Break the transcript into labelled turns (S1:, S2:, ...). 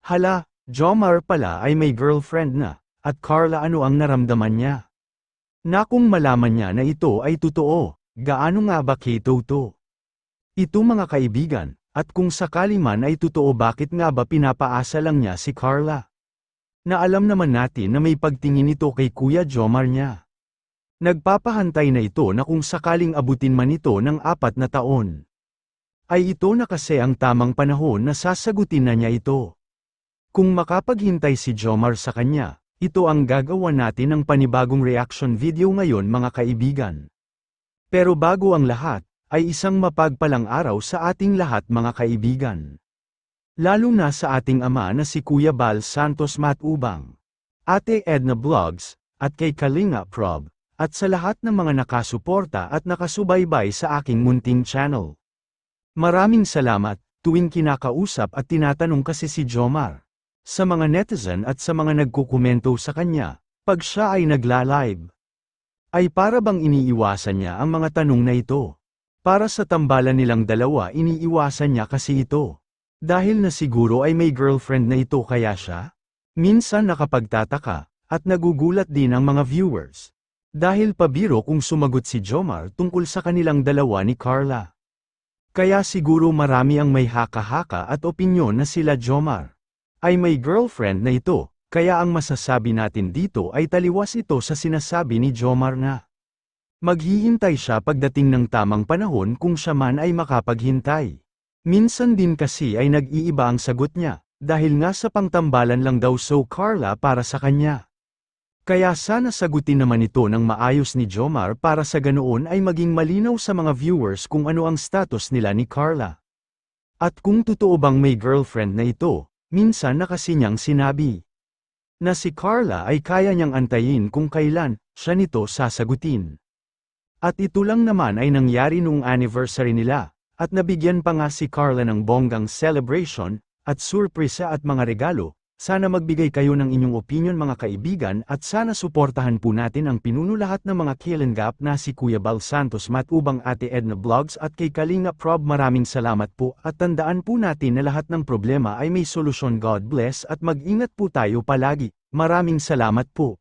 S1: Hala, Jomar pala ay may girlfriend na, at Carla ano ang naramdaman niya? Na kung malaman niya na ito ay totoo, gaano nga ba kito? Ito mga kaibigan, at kung sakali man ay totoo bakit nga ba pinapaasa lang niya si Carla? Na alam naman natin na may pagtingin ito kay Kuya Jomar niya. Nagpapahantay na ito na kung sakaling abutin man ito ng 4 na taon. Ay ito na kasi ang tamang panahon na sasagutin na niya ito. Kung makapaghintay si Jomar sa kanya, ito ang gagawa natin ng panibagong reaction video ngayon mga kaibigan. Pero bago ang lahat, ay isang mapagpalang araw sa ating lahat mga kaibigan. Lalo na sa ating ama na si Kuya Bal Santos Matubang, Ate Edna Vlogs, at kay Kalinga Prob, at sa lahat ng mga nakasuporta at nakasubaybay sa aking munting channel. Maraming salamat, tuwing kinakausap at tinatanong kasi si Jomar sa mga netizen at sa mga nagkukomento sa kanya, pag siya ay nagla-live, ay para bang iniiwasan niya ang mga tanong na ito. Para sa tambalan nilang dalawa iniiwasan niya kasi ito. Dahil na siguro ay may girlfriend na ito kaya siya? Minsan nakapagtataka, at nagugulat din ang mga viewers. Dahil pabiro kung sumagot si Jomar tungkol sa kanilang dalawa ni Carla. Kaya siguro marami ang may haka-haka at opinyon na sila Jomar ay may girlfriend na ito, kaya ang masasabi natin dito ay taliwas ito sa sinasabi ni Jomar na maghihintay siya pagdating ng tamang panahon kung siya man ay makapaghintay. Minsan din kasi ay nag-iiba ang sagot niya, dahil nga sa pangtambalan lang daw so Carla para sa kanya. Kaya sana sagutin naman ito ng maayos ni Jomar para sa ganoon ay maging malinaw sa mga viewers kung ano ang status nila ni Carla. At kung totoo bang may girlfriend na ito, minsan na kasi niyang sinabi na si Carla ay kaya niyang antayin kung kailan siya nito sasagutin. At ito lang naman ay nangyari noong anniversary nila, at nabigyan pa nga si Carla ng bonggang celebration, at surpresa at mga regalo. Sana magbigay kayo ng inyong opinion mga kaibigan at sana suportahan po natin ang pinuno lahat ng mga Kalingap na si Kuya Bal Santos Matubang, Ate Edna Vlogs at kay Kalinga Prob. Maraming salamat po at tandaan po natin na lahat ng problema ay may solusyon. God bless at mag-ingat po tayo palagi. Maraming salamat po.